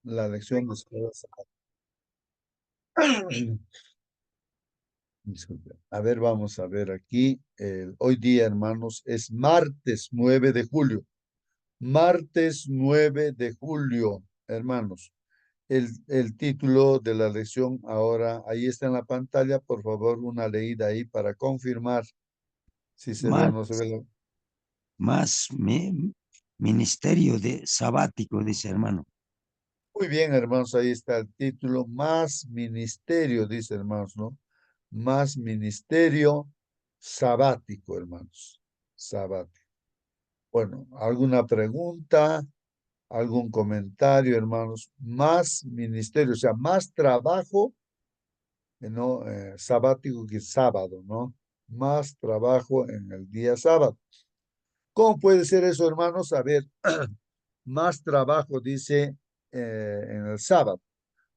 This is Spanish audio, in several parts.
la lección de escuela. Disculpe. A ver, vamos a ver aquí. Hoy día, hermanos, es martes 9 de julio. Martes 9 de julio, hermanos. El título de la lección ahora, ahí está en la pantalla. Por favor, una leída ahí para confirmar si se ve o Más, no se ve. más ministerio de sabático, dice hermano. Muy bien, hermanos, ahí está el título. Más ministerio, dice hermanos, ¿no? Más ministerio sabático, hermanos. Sabático. Bueno, ¿alguna pregunta? ¿Algún comentario, hermanos? Más ministerio, o sea, más trabajo, ¿no? Sabático que sábado, ¿no? Más trabajo en el día sábado. ¿Cómo puede ser eso, hermanos? A ver, más trabajo, dice en el sábado.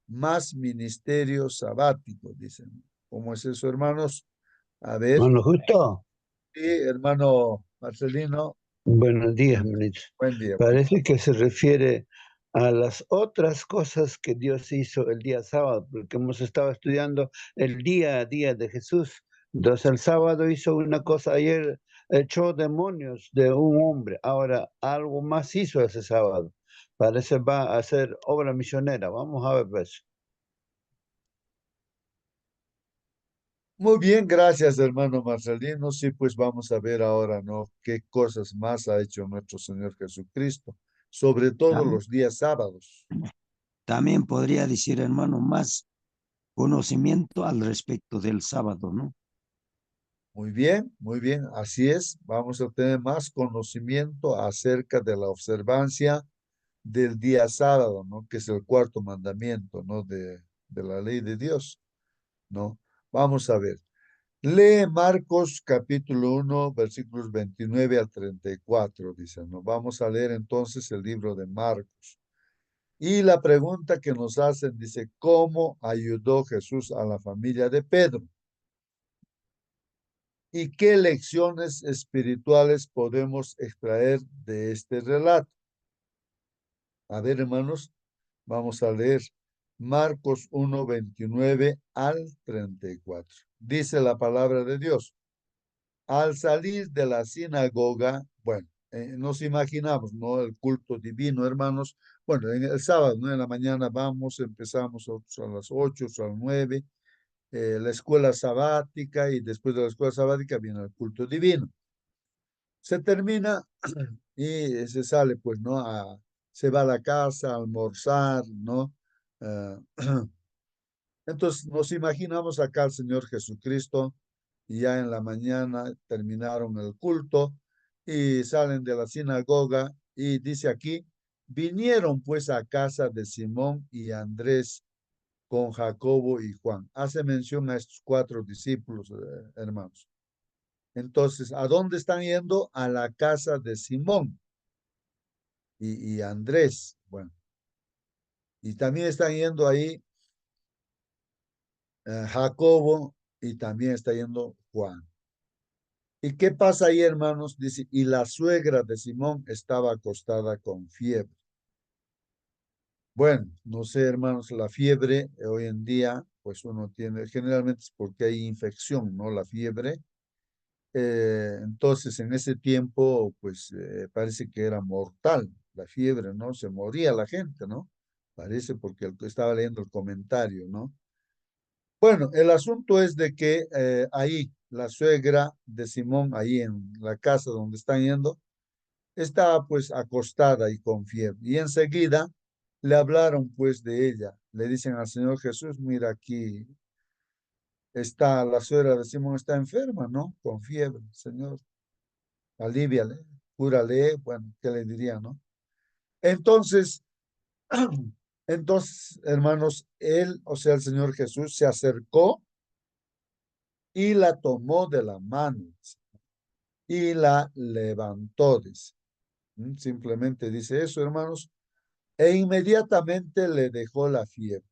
Más ministerio sabático, dicen. ¿Cómo es eso, hermanos? A ver, Bueno, justo, sí, hermano Marcelino, buenos días, Benito. buen día. Parece que se refiere a las otras cosas que Dios hizo el día sábado, porque hemos estado estudiando el día a día de Jesús. Entonces el sábado hizo una cosa, ayer echó demonios de un hombre, ahora algo más hizo ese sábado. Parece va a hacer obra misionera. Vamos a ver pues. Muy bien, gracias, hermano Marcelino. Sí, pues vamos a ver ahora, ¿no? ¿Qué cosas más ha hecho nuestro Señor Jesucristo? Sobre todo Tam- los días sábados. También podría decir, hermano, más conocimiento al respecto del sábado, ¿no? Muy bien, así es. Vamos a tener más conocimiento acerca de la observancia del día sábado, ¿no? Que es el cuarto mandamiento, ¿no? De la ley de Dios, ¿no? Vamos a ver. Lee Marcos capítulo 1, versículos 29 al 34, dice, ¿no? Vamos a leer entonces el libro de Marcos. Y la pregunta que nos hacen dice, ¿cómo ayudó Jesús a la familia de Pedro? ¿Y qué lecciones espirituales podemos extraer de este relato? A ver, hermanos, vamos a leer Marcos 1, 29 al 34. Dice la palabra de Dios. Al salir de la sinagoga, bueno, nos imaginamos, ¿no? El culto divino, hermanos. Bueno, en el sábado, ¿no? En la mañana vamos, empezamos a las 8, a las 9, la escuela sabática y después de la escuela sabática viene el culto divino. Se termina y se sale, pues, ¿no? Se va a la casa a almorzar, ¿no? Eh, entonces nos imaginamos acá al Señor Jesucristo y ya en la mañana terminaron el culto y salen de la sinagoga y dice aquí, vinieron pues a casa de Simón y Andrés con Jacobo y Juan. Hace mención a estos cuatro discípulos, hermanos. Entonces, ¿a dónde están yendo? A la casa de Simón y Andrés. Bueno, y también están yendo ahí Jacobo y también está yendo Juan. ¿Y qué pasa ahí, hermanos? Dice, y la suegra de Simón estaba acostada con fiebre. Bueno, no sé, hermanos, la fiebre hoy en día, pues uno tiene, generalmente es porque hay infección, ¿no? La fiebre. Entonces, en ese tiempo, pues parece que era mortal la fiebre, ¿no? Se moría la gente, ¿no? Parece porque estaba leyendo el comentario, ¿no? Bueno, el asunto es de que ahí la suegra de Simón, ahí en la casa donde están yendo, estaba pues acostada y con fiebre. Y enseguida le hablaron pues de ella. Le dicen al Señor Jesús, mira aquí está la suegra de Simón, está enferma, ¿no? Con fiebre, Señor, alíviale, cúrale, bueno, ¿qué le diría, no? Entonces, entonces, hermanos, él, o sea, el Señor Jesús se acercó y la tomó de la mano y la levantó, dice. Simplemente dice eso, hermanos, e inmediatamente le dejó la fiebre.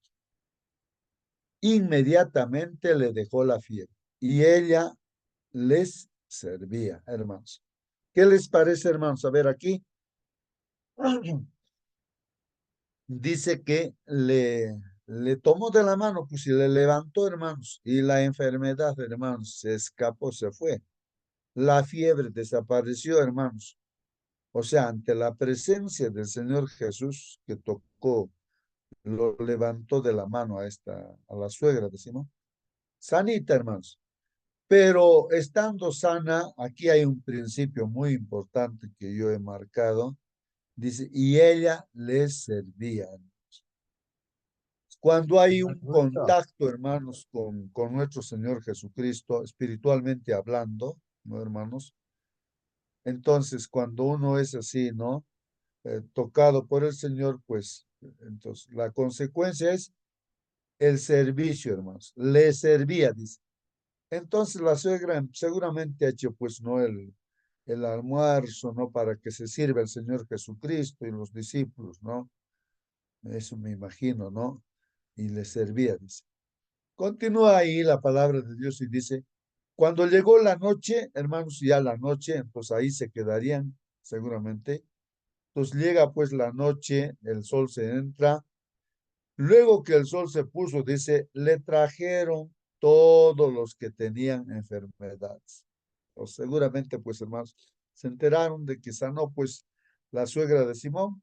Inmediatamente le dejó la fiebre. Y ella les servía, hermanos. ¿Qué les parece, hermanos? A ver aquí. dice que le tomó de la mano, pues y le levantó, hermanos, y la enfermedad, hermanos, se escapó, se fue. La fiebre desapareció, hermanos. O sea, ante la presencia del Señor Jesús que tocó, lo levantó de la mano a la suegra, decimos, sanita, hermanos. Pero estando sana, aquí hay un principio muy importante que yo he marcado. Dice, y ella les servía. Cuando hay un Justo. contacto, hermanos, con nuestro Señor Jesucristo, espiritualmente hablando, ¿no, hermanos? Entonces, cuando uno es así, ¿no? Tocado por el Señor, pues, entonces, la consecuencia es el servicio, hermanos. Le servía, dice. Entonces, la suegra seguramente ha hecho, pues, ¿no? El almuerzo, ¿no? Para que se sirva el Señor Jesucristo y los discípulos, ¿no? Eso me imagino, ¿no? Y le servía, dice. Continúa ahí la palabra de Dios y dice, cuando llegó la noche, hermanos, ya la noche, pues ahí se quedarían seguramente. Entonces llega pues la noche, el sol se entra. Luego que el sol se puso, dice, le trajeron todos los que tenían enfermedades. O seguramente, pues hermanos, se enteraron de que sanó pues la suegra de Simón.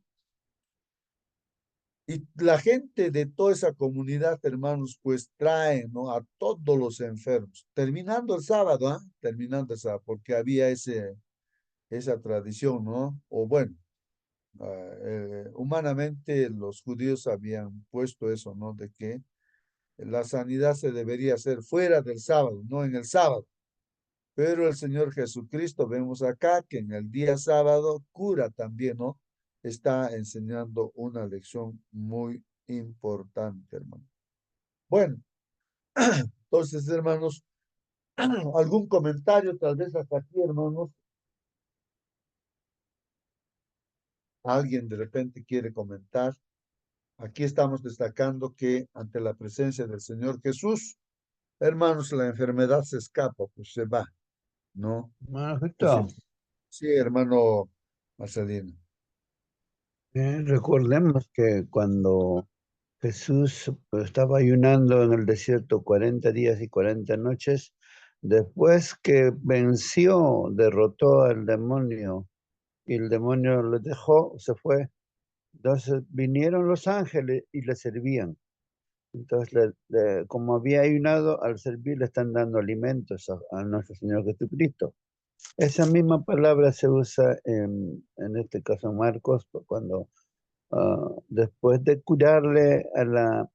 Y la gente de toda esa comunidad, hermanos, pues trae, ¿no? A todos los enfermos. Terminando el sábado, ¿ah? Terminando el sábado, porque había esa tradición, ¿no? O bueno, humanamente los judíos habían puesto eso, ¿no? De que la sanidad se debería hacer fuera del sábado, no en el sábado. Pero el Señor Jesucristo, vemos acá que en el día sábado cura también, ¿no? Está enseñando una lección muy importante, hermano. Bueno, entonces, hermanos, algún comentario tal vez hasta aquí, hermanos. Alguien de repente quiere comentar. Aquí estamos destacando que ante la presencia del Señor Jesús, hermanos, la enfermedad se escapa, pues se va, ¿no? Hermano Justo, Entonces, sí, hermano Marcelino. recordemos que cuando Jesús estaba ayunando en el desierto 40 días y 40 noches, después que venció, derrotó al demonio y el demonio lo dejó, se fue. Entonces vinieron los ángeles y le servían. Entonces, como había ayunado, al servir le están dando alimentos a nuestro Señor Jesucristo. Esa misma palabra se usa en este caso Marcos, cuando después de curarle a la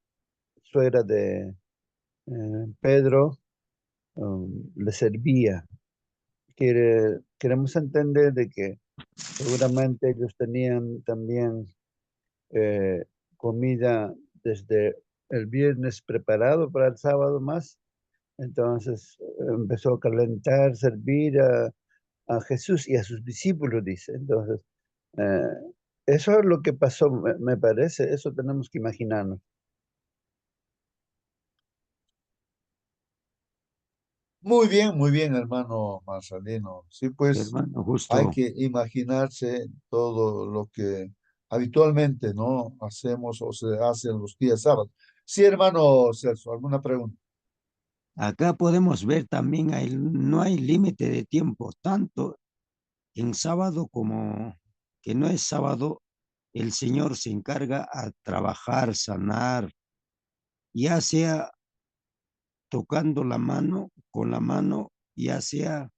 suegra de Pedro, le servía. Queremos entender de que seguramente ellos tenían también eh, comida desde el viernes preparado para el sábado más. Entonces empezó a calentar, servir a Jesús y a sus discípulos, dice. Entonces, eh, eso es lo que pasó, me parece, eso tenemos que imaginarnos. Muy bien, hermano Marcelino. Sí, pues Hermano, hay justo que imaginarse todo lo que habitualmente, ¿no? Hacemos o se hace en los días sábados. Sí, hermano Celso, ¿alguna pregunta? acá podemos ver también, no hay límite de tiempo, tanto en sábado como que no es sábado, el Señor se encarga a trabajar, sanar, ya sea tocando la mano, con la mano, ya sea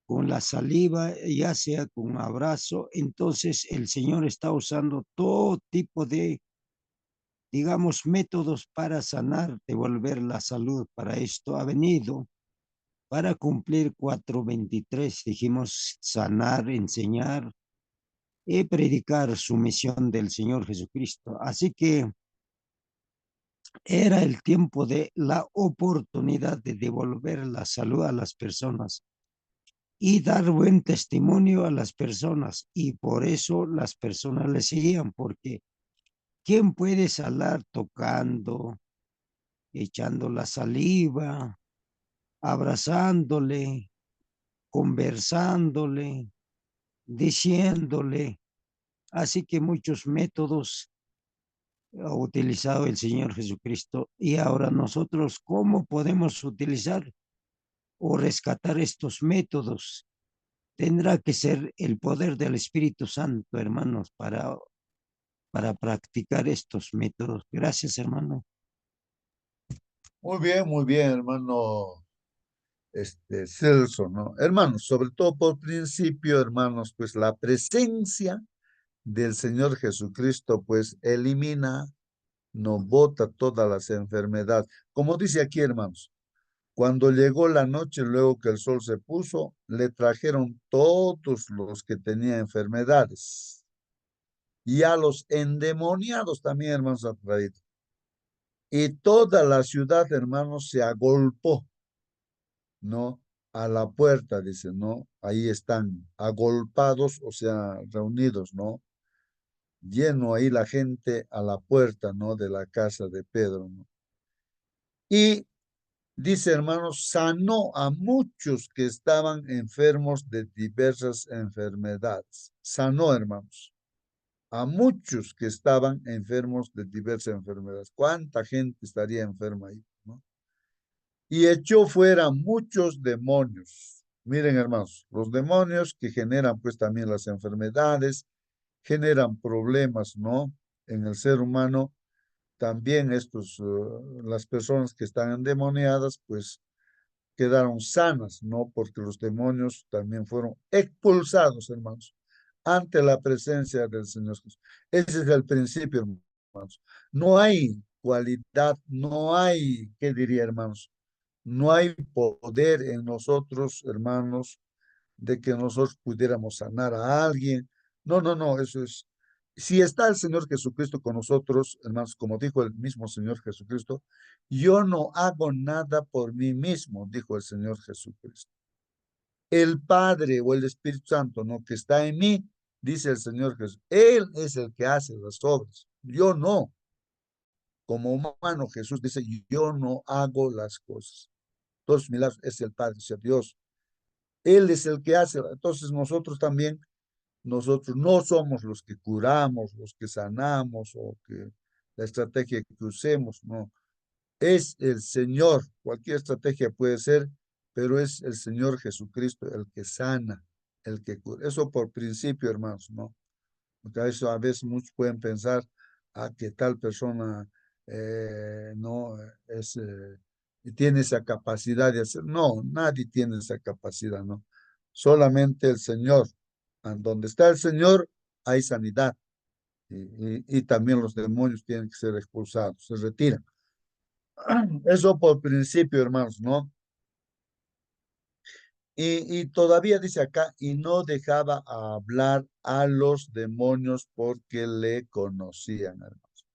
con la saliva, ya sea con un abrazo. Entonces el Señor está usando todo tipo de, digamos, métodos para sanar, devolver la salud. Para esto ha venido, para cumplir 4:23, dijimos, sanar, enseñar y predicar su misión del Señor Jesucristo. Así que era el tiempo de la oportunidad de devolver la salud a las personas y dar buen testimonio a las personas. Y por eso las personas le seguían, porque ¿quién puede salar tocando, echando la saliva, abrazándole, conversándole, diciéndole? Así que muchos métodos ha utilizado el Señor Jesucristo. Y ahora nosotros, ¿cómo podemos utilizar o rescatar estos métodos? Tendrá que ser el poder del Espíritu Santo, hermanos, para practicar estos métodos. Gracias, hermano. Muy bien, hermano Celso, ¿no? Hermanos, sobre todo por principio, hermanos, pues la presencia del Señor Jesucristo, pues elimina, no bota todas las enfermedades. Como dice aquí, hermanos, cuando llegó la noche, luego que el sol se puso, le trajeron todos los que tenían enfermedades. Y a los endemoniados también, hermanos, ha traído. Y toda la ciudad, hermanos, se agolpó, ¿no? A la puerta, dice, ¿no? Ahí están agolpados, o sea, reunidos, ¿no? Lleno ahí la gente a la puerta, ¿no? De la casa de Pedro, ¿no? Y dice, hermanos, sanó a muchos que estaban enfermos de diversas enfermedades. Sanó, hermanos, a muchos que estaban enfermos de diversas enfermedades. ¿Cuánta gente estaría enferma ahí, no? Y echó fuera muchos demonios. Miren, hermanos, los demonios que generan pues también las enfermedades, generan problemas, ¿no? En el ser humano, también las personas que están endemoniadas, pues quedaron sanas, ¿no? Porque los demonios también fueron expulsados, hermanos, ante la presencia del Señor Jesús. Ese es el principio, hermanos. No hay cualidad, no hay, ¿qué diría, hermanos? No hay poder en nosotros, hermanos, de que nosotros pudiéramos sanar a alguien. No, no, no, eso es. Si está el Señor Jesucristo con nosotros, hermanos, como dijo el mismo Señor Jesucristo, yo no hago nada por mí mismo, dijo el Señor Jesucristo. El Padre o el Espíritu Santo, ¿no? Que está en mí, dice el Señor Jesús. Él es el que hace las obras. Yo no. Como humano, Jesús dice, yo no hago las cosas. Todos milagros es el Padre, es el Dios. Él es el que hace. Entonces nosotros no somos los que curamos, los que sanamos o que la estrategia que usemos, no. Es el Señor. Cualquier estrategia puede ser, pero es el Señor Jesucristo el que sana, el que cura. Eso por principio, hermanos, ¿no? Porque a veces muchos pueden pensar que tal persona no tiene esa capacidad de hacer. No, nadie tiene esa capacidad, ¿no? Solamente el Señor. Donde está el Señor, hay sanidad. Y también los demonios tienen que ser expulsados, se retiran. Eso por principio, hermanos, ¿no? Y todavía dice acá, y no dejaba hablar a los demonios porque le conocían, hermanos.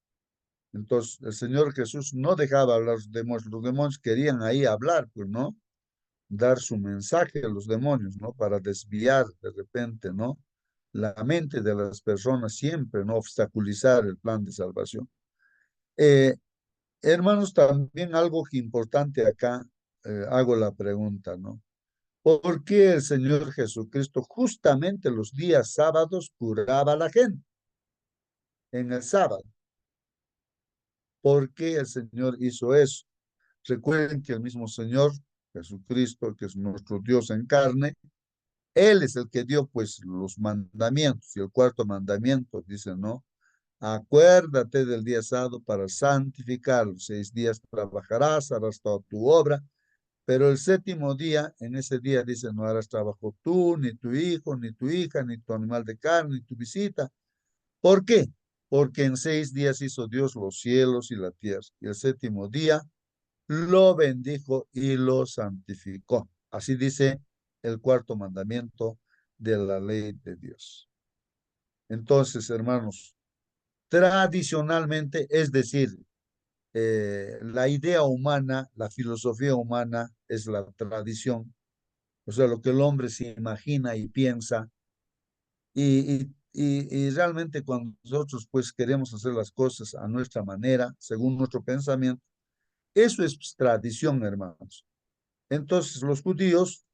Entonces, el Señor Jesús no dejaba hablar los demonios querían ahí hablar, pues, ¿no? Dar su mensaje a los demonios, ¿no? Para desviar de repente, ¿no? La mente de las personas siempre, ¿no? Obstaculizar el plan de salvación. Eh, Hermanos, también algo que importante acá, hago la pregunta, ¿no? ¿Por qué el Señor Jesucristo justamente los días sábados curaba a la gente en el sábado? ¿Por qué el Señor hizo eso? Recuerden que el mismo Señor Jesucristo, que es nuestro Dios en carne, Él es el que dio pues los mandamientos. Y el cuarto mandamiento dice, ¿no? Acuérdate del día sábado para santificarlo. 6 días trabajarás, harás toda tu obra, pero el séptimo día, en ese día dice, no harás trabajo tú, ni tu hijo, ni tu hija, ni tu animal de carne, ni tu visita. ¿Por qué? Porque en 6 días hizo Dios los cielos y la tierra. Y el séptimo día lo bendijo y lo santificó. Así dice el cuarto mandamiento de la ley de Dios. Entonces, hermanos, tradicionalmente, es decir, la idea humana, la filosofía humana es la tradición, o sea, lo que el hombre se imagina y piensa, y realmente cuando nosotros pues queremos hacer las cosas a nuestra manera, según nuestro pensamiento, eso es pues, tradición, hermanos. Entonces los judíos,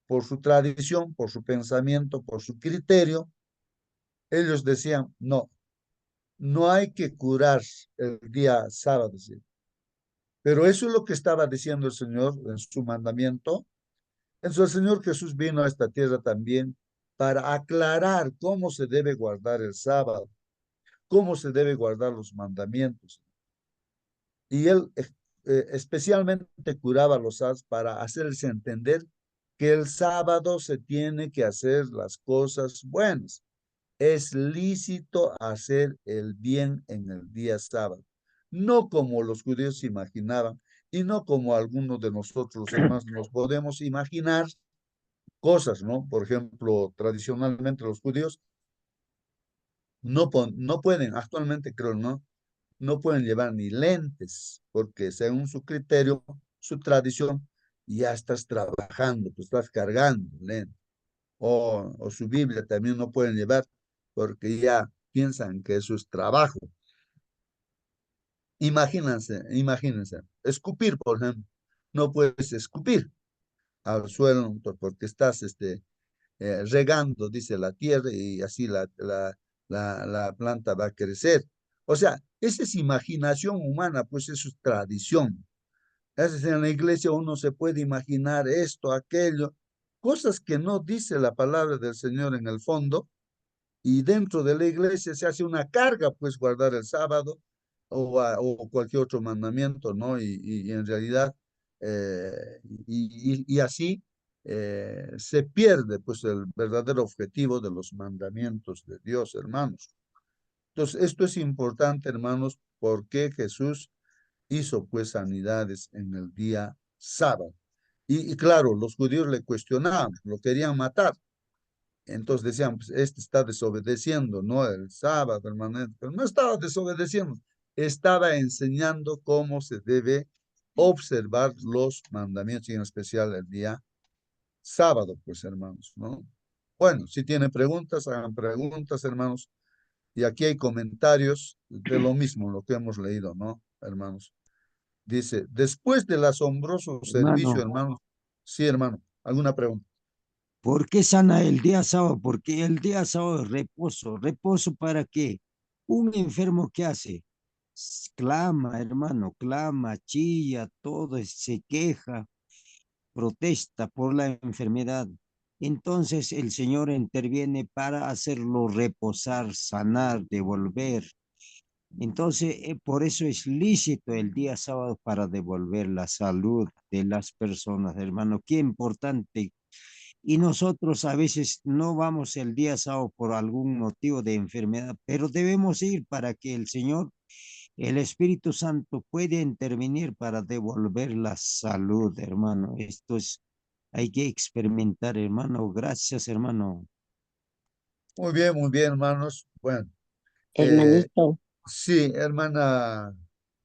por su tradición, por su pensamiento, por su criterio, ellos decían, no, no hay que curar el día sábado. ¿Sí? Pero eso es lo que estaba diciendo el Señor en su mandamiento. Entonces el Señor Jesús vino a esta tierra también para aclarar cómo se debe guardar el sábado, cómo se debe guardar los mandamientos. Y él especialmente curaba a los sábados para hacerles entender que el sábado se tiene que hacer las cosas buenas. Es lícito hacer el bien en el día sábado, no como los judíos se imaginaban y no como algunos de nosotros, los hermanos, nos podemos imaginar cosas, ¿no? Por ejemplo, tradicionalmente los judíos no pueden, actualmente creo, ¿no? No pueden llevar ni lentes, porque según su criterio, su tradición, ya estás trabajando, pues estás cargando lentes. O su Biblia también no pueden llevar, porque ya piensan que eso es trabajo. Imagínense, escupir, por ejemplo. No puedes escupir al suelo porque estás regando, dice la tierra, y así la planta va a crecer. O sea, esa es imaginación humana, pues eso es tradición. A veces en la iglesia uno se puede imaginar esto, aquello, cosas que no dice la palabra del Señor en el fondo, y dentro de la iglesia se hace una carga, pues guardar el sábado o cualquier otro mandamiento, ¿no? Y en realidad, eh, y así se pierde, pues, el verdadero objetivo de los mandamientos de Dios, hermanos. Entonces, esto es importante, hermanos, porque Jesús hizo, pues, sanidades en el día sábado. Y claro, los judíos le cuestionaban, lo querían matar. Entonces decían, pues este está desobedeciendo, ¿no? El sábado, hermano, pero no estaba desobedeciendo, estaba enseñando cómo se debe observar los mandamientos y en especial el día sábado, pues hermanos, ¿no? Bueno, si tienen preguntas, hagan preguntas, hermanos. Y aquí hay comentarios de lo mismo, lo que hemos leído, ¿no, hermanos? Dice, después del asombroso servicio, Hermano, hermanos. Sí, hermano, ¿alguna pregunta? ¿por qué sana el día sábado? Porque el día sábado es reposo. ¿Reposo para qué? Un enfermo, ¿qué hace? Clama, hermano, clama, chilla, todo, se queja, protesta por la enfermedad. Entonces el Señor interviene para hacerlo reposar, sanar, devolver. Entonces, por eso es lícito el día sábado para devolver la salud de las personas, hermano. Qué importante. Y nosotros a veces no vamos el día sábado por algún motivo de enfermedad, pero debemos ir para que el Señor, el Espíritu Santo, puede intervenir para devolver la salud, hermano. Esto es, hay que experimentar, hermano. Gracias, hermano. Muy bien, hermanos. Bueno, eh, Hermanito, sí, hermana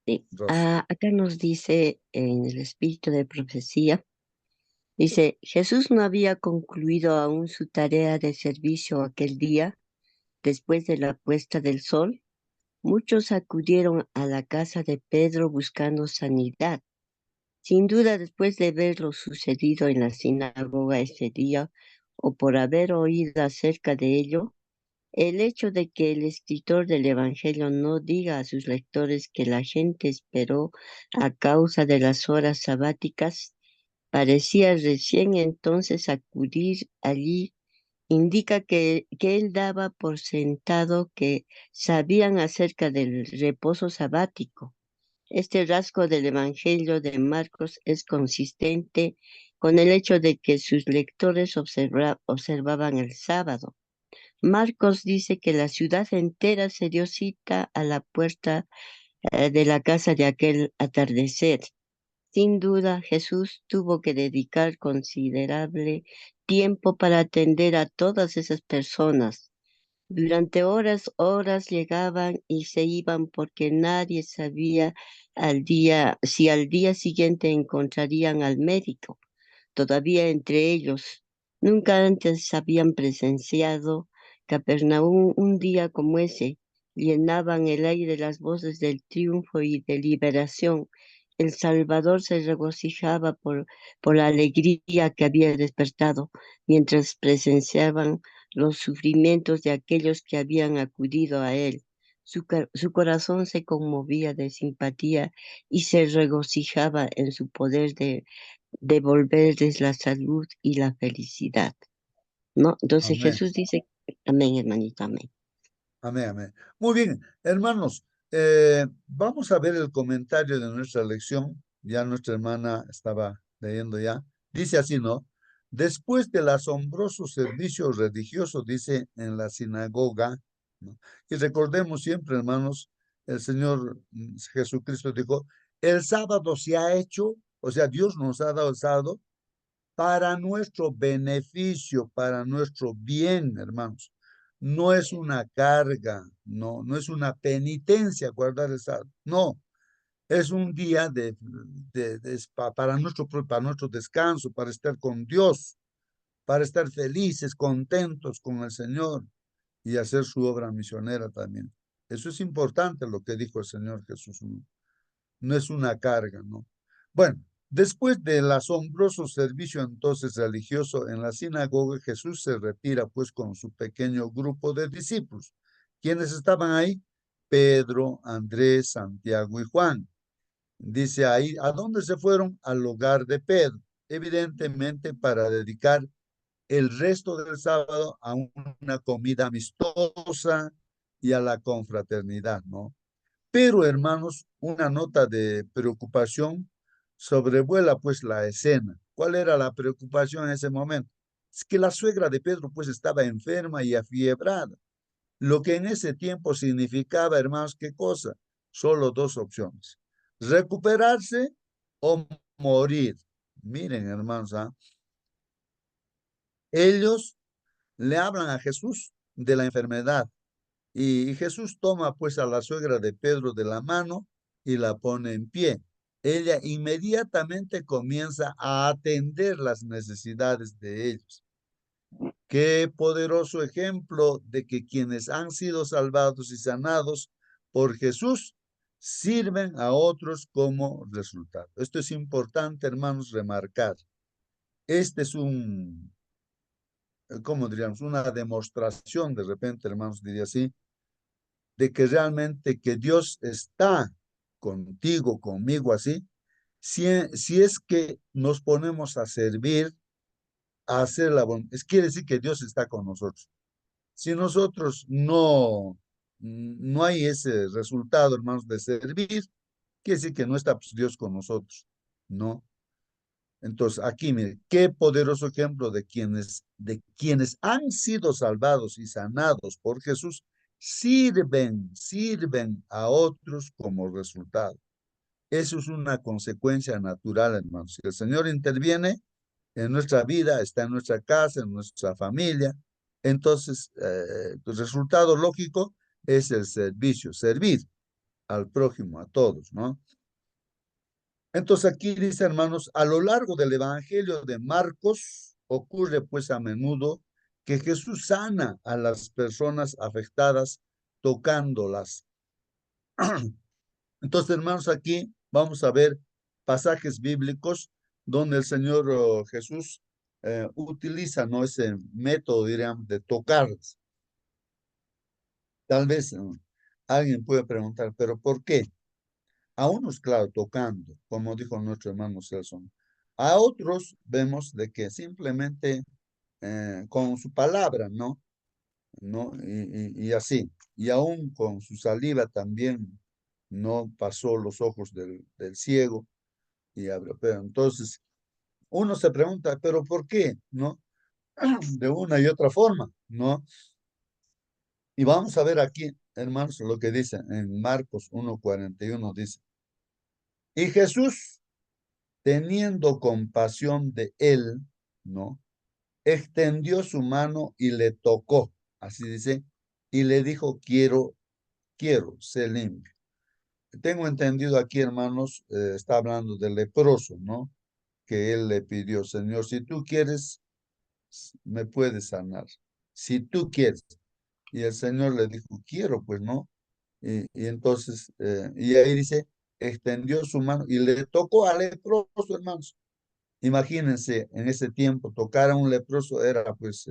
sí, Rosa. acá nos dice en el espíritu de profecía, dice, Jesús no había concluido aún su tarea de servicio aquel día, después de la puesta del sol. Muchos acudieron a la casa de Pedro buscando sanidad. Sin duda, después de ver lo sucedido en la sinagoga ese día, o por haber oído acerca de ello, el hecho de que el escritor del Evangelio no diga a sus lectores que la gente esperó a causa de las horas sabáticas, parecía recién entonces acudir allí, indica que él daba por sentado que sabían acerca del reposo sabático. Este rasgo del Evangelio de Marcos es consistente con el hecho de que sus lectores observaban el sábado. Marcos dice que la ciudad entera se dio cita a la puerta de la casa de aquel atardecer. Sin duda, Jesús tuvo que dedicar considerable tiempo para atender a todas esas personas. Durante horas llegaban y se iban porque nadie sabía si al día siguiente encontrarían al médico. Todavía entre ellos, nunca antes habían presenciado Capernaum un día como ese. Llenaban el aire las voces del triunfo y de liberación. El Salvador se regocijaba por la alegría que había despertado mientras presenciaban los sufrimientos de aquellos que habían acudido a él. Su corazón se conmovía de simpatía y se regocijaba en su poder de devolverles la salud y la felicidad, ¿no? Entonces Amén. Jesús dice, amén, hermanito, amén. Amén, amén. Muy bien, hermanos, vamos a ver el comentario de nuestra lección. Ya nuestra hermana estaba leyendo ya. Dice así, ¿no? Después del asombroso servicio religioso, dice en la sinagoga, ¿no? Y recordemos siempre, hermanos, el Señor Jesucristo dijo, el sábado se ha hecho, o sea, Dios nos ha dado el sábado para nuestro beneficio, para nuestro bien, hermanos. No es una carga, no es una penitencia guardar el sábado, no, es un día para nuestro descanso, para estar con Dios, para estar felices, contentos con el Señor y hacer su obra misionera también. Eso es importante lo que dijo el Señor Jesús, no es una carga, ¿no? Bueno, después del asombroso servicio entonces religioso en la sinagoga, Jesús se retira pues con su pequeño grupo de discípulos. ¿Quiénes estaban ahí? Pedro, Andrés, Santiago y Juan. Dice ahí, ¿a dónde se fueron? Al hogar de Pedro, evidentemente para dedicar el resto del sábado a una comida amistosa y a la confraternidad, ¿no? Pero, hermanos, una nota de preocupación sobrevuela pues la escena. ¿Cuál era la preocupación en ese momento? Es que la suegra de Pedro pues estaba enferma y afiebrada. Lo que en ese tiempo significaba, hermanos, ¿qué cosa? Solo dos opciones. Recuperarse o morir. Miren, hermanos, ¿ah? Ellos le hablan a Jesús de la enfermedad. Y Jesús toma pues a la suegra de Pedro de la mano y la pone en pie. Ella inmediatamente comienza a atender las necesidades de ellos. Qué poderoso ejemplo de que quienes han sido salvados y sanados por Jesús sirven a otros como resultado. Esto es importante, hermanos, remarcar. Este es ¿cómo diríamos? Una demostración, de repente, hermanos, diría así, de que realmente que Dios está contigo, conmigo, así, si es que nos ponemos a servir, a hacer la voluntad, quiere decir que Dios está con nosotros. Si nosotros no hay ese resultado, hermanos, de servir, quiere decir que no está pues, Dios con nosotros, ¿no? Entonces, aquí, mire, qué poderoso ejemplo de quienes han sido salvados y sanados por Jesús, sirven a otros como resultado. Eso es una consecuencia natural, hermanos. Si el Señor interviene en nuestra vida, está en nuestra casa, en nuestra familia, entonces el resultado lógico es el servicio, servir al prójimo, a todos, ¿no? Entonces aquí dice, hermanos, a lo largo del Evangelio de Marcos ocurre pues a menudo que Jesús sana a las personas afectadas tocándolas. Entonces, hermanos, aquí vamos a ver pasajes bíblicos donde el Señor Jesús utiliza, ¿no? Ese método, diríamos, de tocarlas. Tal vez alguien puede preguntar, ¿pero por qué? A unos, claro, tocando, como dijo nuestro hermano Celson. A otros vemos de que simplemente con su palabra, ¿no? ¿No? Y así. Y aún con su saliva también no pasó los ojos del ciego y abrió. Pero entonces uno se pregunta, ¿pero por qué? ¿No? De una y otra forma, ¿no? Y vamos a ver aquí, hermanos, lo que dice en Marcos 1:41 dice, y Jesús, teniendo compasión de él, ¿no? Extendió su mano y le tocó, así dice, y le dijo, quiero, sé limpio. Tengo entendido aquí, hermanos, está hablando del leproso, ¿no? Que él le pidió, Señor, si tú quieres, me puedes sanar. Si tú quieres. Y el Señor le dijo, quiero, pues, ¿no? Y entonces, y ahí dice, extendió su mano y le tocó al leproso, hermanos. Imagínense, en ese tiempo, tocar a un leproso era, pues,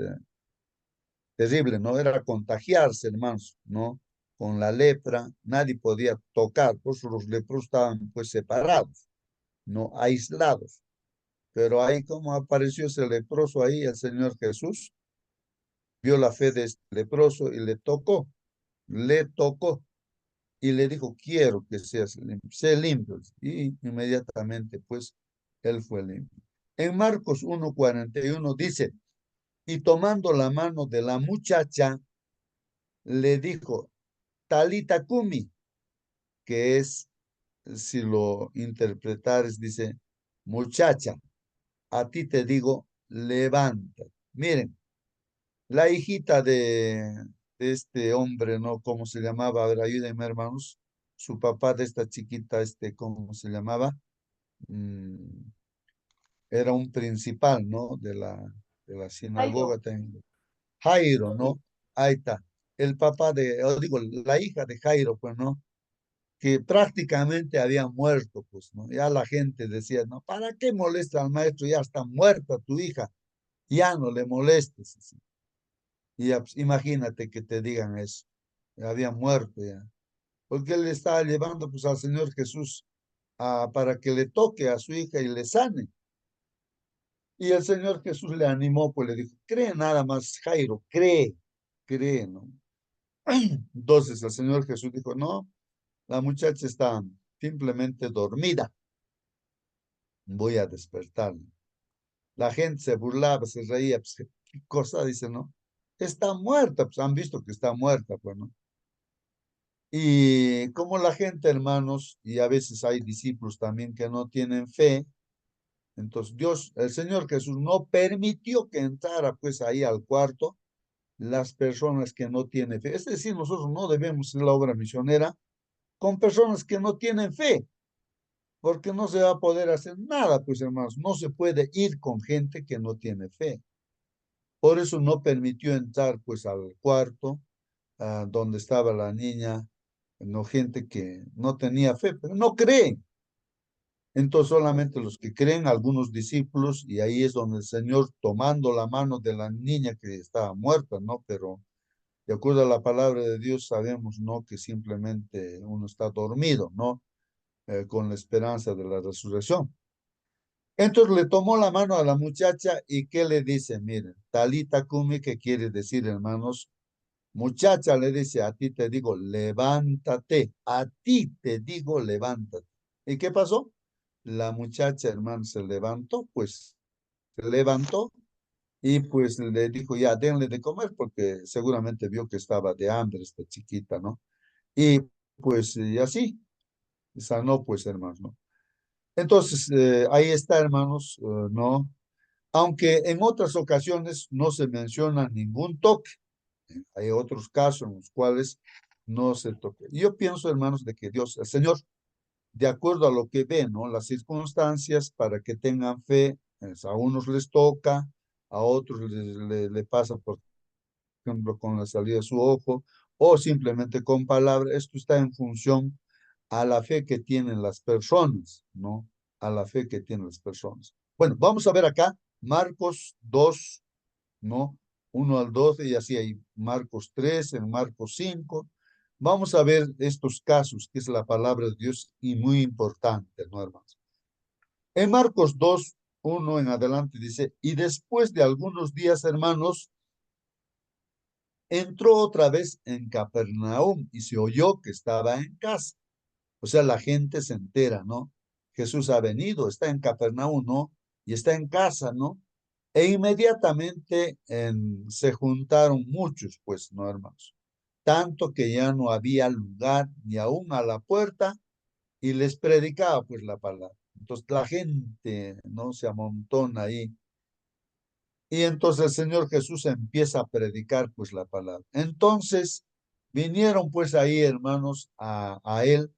terrible, ¿no? Era contagiarse, hermanos, ¿no? con la lepra, nadie podía tocar, por eso los leprosos estaban pues separados, no aislados. Pero ahí como apareció ese leproso ahí, el Señor Jesús vio la fe de este leproso y le tocó y le dijo, quiero que seas limpio, sé limpio. Y inmediatamente pues él fue limpio. En Marcos 1:41 dice, y tomando la mano de la muchacha, le dijo, Talita Kumi, que es, si lo interpretares, dice, muchacha, a ti te digo, levanta. Miren, la hijita de este hombre, ¿no? ¿Cómo se llamaba? A ver, ayúdenme, hermanos. Su papá de esta chiquita, ¿cómo se llamaba? Era un principal, ¿no? De la sinagoga también. Jairo, ¿no? Ahí está. El papá digo, la hija de Jairo, pues, ¿no? Que prácticamente había muerto, pues, ¿no? Ya la gente decía, no, ¿para qué molesta al maestro? Ya está muerta tu hija, ya no le molestes. Así. Y ya, pues, imagínate que te digan eso, había muerto ya, porque él le estaba llevando pues al Señor Jesús para que le toque a su hija y le sane. Y el Señor Jesús le animó, pues le dijo, cree nada más, Jairo, cree, ¿no? Entonces el Señor Jesús dijo, no, la muchacha está simplemente dormida, voy a despertarla. La gente se burlaba, se reía, pues, ¿qué cosa? Dice, ¿no? Está muerta, pues han visto que está muerta, pues, ¿no? Y como la gente, hermanos, y a veces hay discípulos también que no tienen fe, entonces el Señor Jesús no permitió que entrara pues ahí al cuarto las personas que no tienen fe. Es decir, nosotros no debemos hacer la obra misionera con personas que no tienen fe, porque no se va a poder hacer nada, pues hermanos, no se puede ir con gente que no tiene fe. Por eso no permitió entrar pues al cuarto donde estaba la niña, no gente que no tenía fe, pero no creen. Entonces solamente los que creen, algunos discípulos, y ahí es donde el Señor tomando la mano de la niña que estaba muerta, ¿no? Pero de acuerdo a la palabra de Dios sabemos, ¿no? Que simplemente uno está dormido, ¿no? Con la esperanza de la resurrección. Entonces le tomó la mano a la muchacha y ¿qué le dice? Miren, Talita Kumi, que quiere decir, hermanos, muchacha le dice, a ti te digo, levántate, a ti te digo, levántate. ¿Y qué pasó? La muchacha, hermano, se levantó, pues se levantó y pues le dijo, ya, denle de comer, porque seguramente vio que estaba de hambre esta chiquita, ¿no? Y pues y así, sanó, pues, hermanos, ¿no? Entonces, ahí está, hermanos, ¿no? Aunque en otras ocasiones no se menciona ningún toque. Hay otros casos en los cuales no se toque. Yo pienso, hermanos, de que Dios, el Señor, de acuerdo a lo que ven, ¿no? Las circunstancias para que tengan fe, a unos les toca, a otros le pasa, por ejemplo, con la salida de su ojo, o simplemente con palabras. Esto está en función a la fe que tienen las personas, ¿no? A la fe que tienen las personas. Bueno, vamos a ver acá Marcos 2, ¿no? 1 al 12 y así hay Marcos 3, en Marcos 5. Vamos a ver estos casos, que es la palabra de Dios y muy importante, ¿no, hermanos? En Marcos 2, 1 en adelante dice, y después de algunos días, hermanos, entró otra vez en Capernaum y se oyó que estaba en casa. O sea, la gente se entera, ¿no? Jesús ha venido, está en Capernaum, ¿no? Y está en casa, ¿no? E inmediatamente se juntaron muchos, pues, ¿no, hermanos? Tanto que ya no había lugar ni aún a la puerta y les predicaba, pues, la palabra. Entonces la gente, ¿no? Se amontona ahí. Y entonces el Señor Jesús empieza a predicar, pues, la palabra. Entonces vinieron, pues, ahí, hermanos, a él,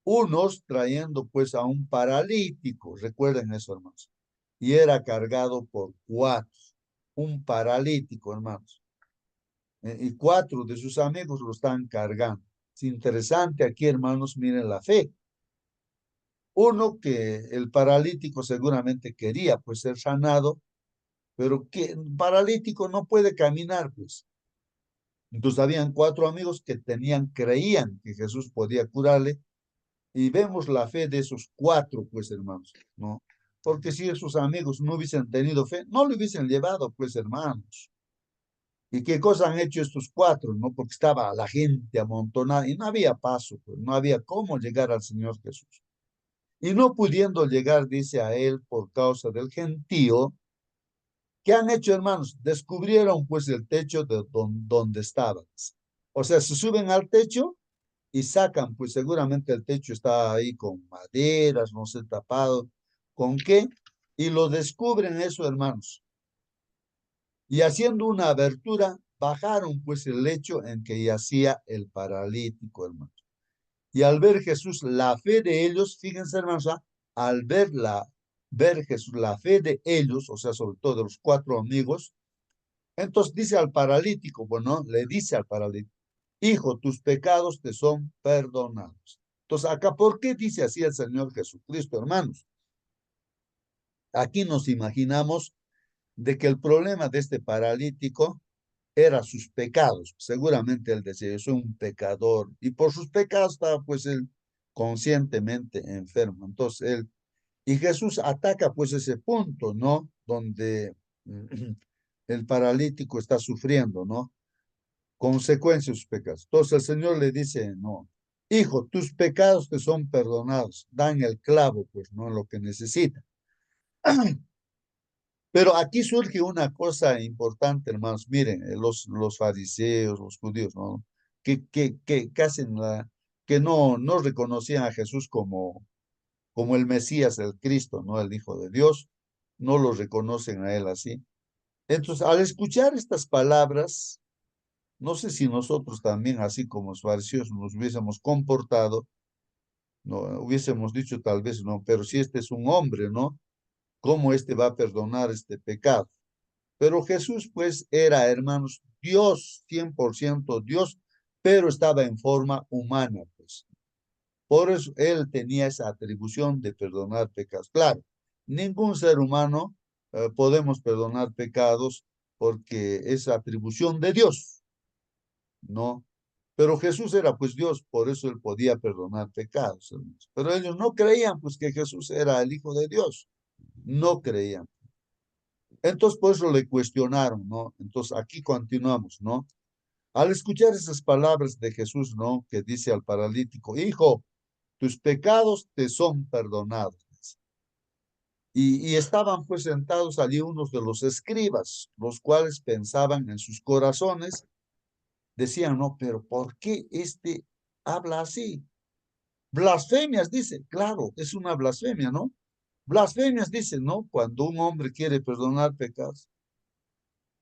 unos trayendo, pues, a un paralítico. Recuerden eso, hermanos. Y era cargado por 4. Un paralítico, hermanos. Y 4 de sus amigos lo están cargando. Es interesante aquí, hermanos, miren la fe. Uno que el paralítico seguramente quería, pues, ser sanado, pero que el paralítico no puede caminar, pues. Entonces habían 4 amigos que creían que Jesús podía curarle, y vemos la fe de esos 4, pues hermanos, ¿no? Porque si esos amigos no hubiesen tenido fe, no lo hubiesen llevado, pues hermanos. ¿Y qué cosa han hecho estos 4, no? Porque estaba la gente amontonada y no había paso, pues, no había cómo llegar al Señor Jesús. Y no pudiendo llegar, dice, a él por causa del gentío, ¿qué han hecho, hermanos? Descubrieron pues el techo de donde estaban. O sea, se suben al techo y sacan, pues seguramente el techo está ahí con maderas, no sé, tapado. ¿Con qué? Y lo descubren eso, hermanos. Y haciendo una abertura, bajaron pues el lecho en que yacía el paralítico, hermanos. Y al ver Jesús la fe de ellos, fíjense, hermanos, al ver Jesús la fe de ellos, o sea, sobre todo de los 4 amigos, entonces dice al paralítico, bueno, le dice al paralítico, hijo, tus pecados te son perdonados. Entonces, acá, ¿por qué dice así el Señor Jesucristo, hermanos? Aquí nos imaginamos de que el problema de este paralítico era sus pecados. Seguramente él decía, yo soy un pecador, y por sus pecados estaba pues él conscientemente enfermo. Entonces él, y Jesús ataca pues ese punto, ¿no? Donde el paralítico está sufriendo, ¿no? Consecuencias de sus pecados. Entonces el Señor le dice, no, hijo, tus pecados te son perdonados. Dan el clavo, pues, ¿no? Lo que necesita. Pero aquí surge una cosa importante, hermanos. Miren, los fariseos, los judíos, ¿no? Que hacen que no reconocían a Jesús como el Mesías, el Cristo, ¿no? El Hijo de Dios. No lo reconocen a él así. Entonces, al escuchar estas palabras, no sé si nosotros también, así como los fariseos, nos hubiésemos comportado, no hubiésemos dicho tal vez, no, pero si este es un hombre, ¿no? ¿Cómo este va a perdonar este pecado? Pero Jesús, pues, era, hermanos, Dios, 100% Dios, pero estaba en forma humana, pues. Por eso él tenía esa atribución de perdonar pecados. Claro, ningún ser humano podemos perdonar pecados porque es atribución de Dios, ¿no? Pero Jesús era pues Dios, por eso él podía perdonar pecados, hermanos. Pero ellos no creían pues que Jesús era el Hijo de Dios, no creían. Entonces por eso le cuestionaron, ¿no? Entonces aquí continuamos, ¿no? Al escuchar esas palabras de Jesús, ¿no? Que dice al paralítico, hijo, tus pecados te son perdonados. Y estaban pues sentados allí unos de los escribas, los cuales pensaban en sus corazones, decían, no, pero ¿por qué este habla así? Blasfemias, dice, claro, es una blasfemia, ¿no? Blasfemias, dice, ¿no? Cuando un hombre quiere perdonar pecados.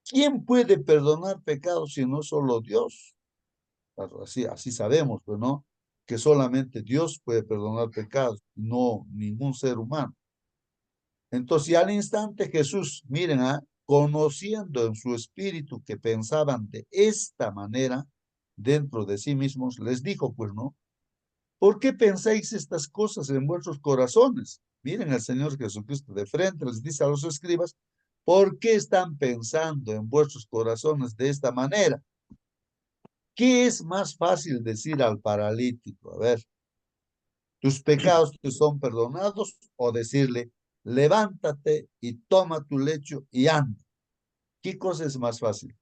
¿Quién puede perdonar pecados si no solo Dios? Así sabemos, pues, ¿no? Que solamente Dios puede perdonar pecados, no ningún ser humano. Entonces, y al instante Jesús, miren, conociendo en su espíritu que pensaban de esta manera dentro de sí mismos, les dijo, pues, ¿no? ¿Por qué pensáis estas cosas en vuestros corazones? Miren al Señor Jesucristo de frente, les dice a los escribas, ¿por qué están pensando en vuestros corazones de esta manera? ¿Qué es más fácil decir al paralítico? A ver, ¿tus pecados te son perdonados? O decirle, levántate y toma tu lecho y anda. ¿Qué cosa es más fácil?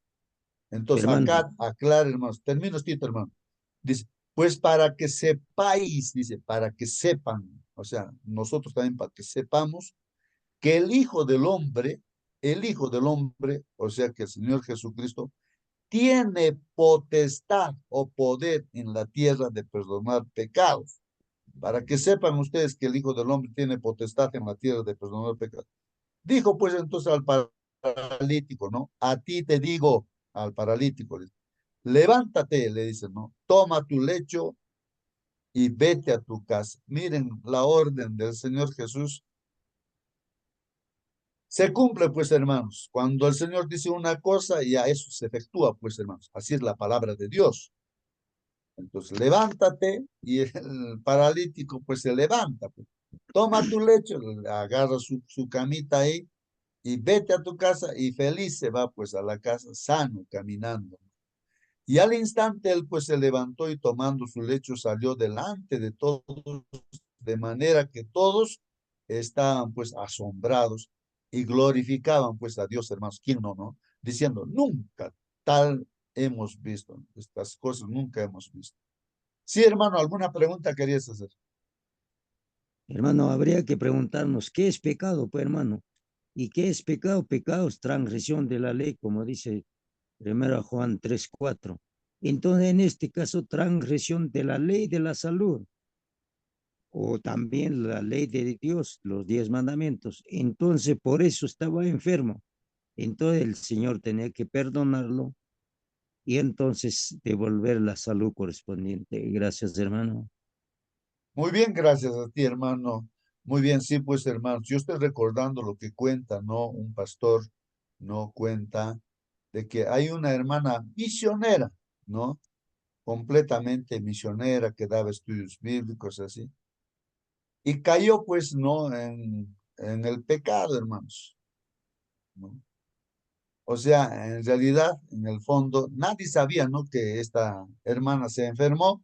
Entonces Hermano, acá aclara, hermanos, termino esto, hermano. Dice, pues para que sepáis, dice, para que sepan, o sea, nosotros también para que sepamos que el Hijo del Hombre, o sea, que el Señor Jesucristo, tiene potestad o poder en la tierra de perdonar pecados. Para que sepan ustedes que el Hijo del Hombre tiene potestad en la tierra de perdonar pecados. Dijo pues entonces al paralítico, ¿no? A ti te digo, al paralítico, levántate, le dice, ¿no? Toma tu lecho y vete a tu casa. Miren la orden del Señor Jesús. Se cumple, pues, hermanos. Cuando el Señor dice una cosa, y a eso se efectúa, pues, hermanos. Así es la palabra de Dios. Entonces, levántate, y el paralítico, pues, se levanta. Pues. Toma tu lecho, agarra su camita ahí, y vete a tu casa, y feliz se va, pues, a la casa, sano, caminando. Y al instante él pues se levantó y tomando su lecho salió delante de todos, de manera que todos estaban pues asombrados y glorificaban pues a Dios, hermanos. ¿Quién no? Diciendo, nunca tal hemos visto, estas cosas nunca hemos visto. Sí, hermano, ¿alguna pregunta querías hacer? Hermano, habría que preguntarnos, ¿qué es pecado, pues, hermano? ¿Y qué es pecado? Pecado es transgresión de la ley, como dice 1 Juan 3:4. Entonces, en este caso, transgresión de la ley de la salud, o también la ley de Dios, los 10 mandamientos. Entonces, por eso estaba enfermo. Entonces, el Señor tenía que perdonarlo y entonces devolver la salud correspondiente. Gracias, hermano. Muy bien, gracias a ti, hermano. Muy bien, sí, pues, hermanos, yo estoy recordando lo que cuenta, ¿no? Un pastor, ¿no? Cuenta de que hay una hermana misionera, ¿no? Completamente misionera que daba estudios bíblicos, así. Y cayó, pues, ¿no? En el pecado, hermanos, ¿no? O sea, en realidad, en el fondo, nadie sabía, ¿no? Que esta hermana se enfermó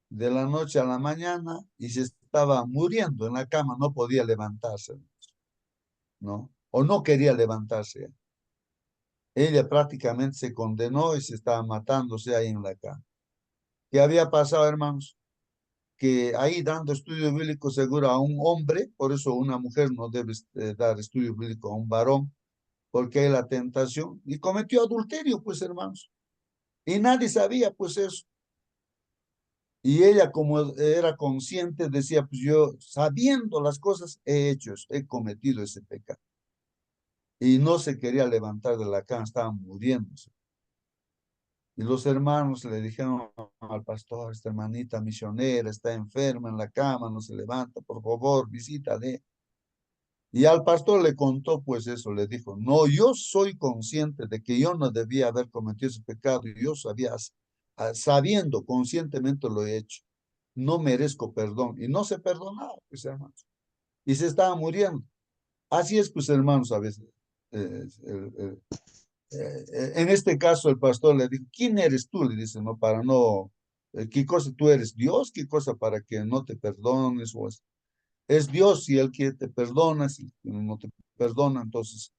de la noche a la mañana y se estaba muriendo en la cama, no podía levantarse, ¿no? O no quería levantarse. Ella prácticamente se condenó y se estaba matándose ahí en la cama. ¿Qué había pasado, hermanos? Que ahí dando estudio bíblico seguro a un hombre, por eso una mujer no debe dar estudio bíblico a un varón, porque hay la tentación, y cometió adulterio, pues, hermanos. Y nadie sabía, pues, eso. Y ella, como era consciente, decía, pues yo, sabiendo las cosas, he cometido ese pecado. Y no se quería levantar de la cama, estaba muriéndose. Y los hermanos le dijeron al pastor, esta hermanita misionera está enferma en la cama, no se levanta, por favor, visítale. Y al pastor le contó pues eso, le dijo, no, yo soy consciente de que yo no debía haber cometido ese pecado y yo sabía, sabiendo, conscientemente lo he hecho. No merezco perdón. Y no se perdonaba, pues hermanos. Y se estaba muriendo. Así es, pues hermanos, a veces. eh, eh, eh, en este caso el pastor le dijo, ¿quién eres tú? Le dice, no, para no, ¿qué cosa tú eres? Dios, ¿qué cosa para que no te perdones? O es Dios si Él quiere te perdona, si no te perdona, entonces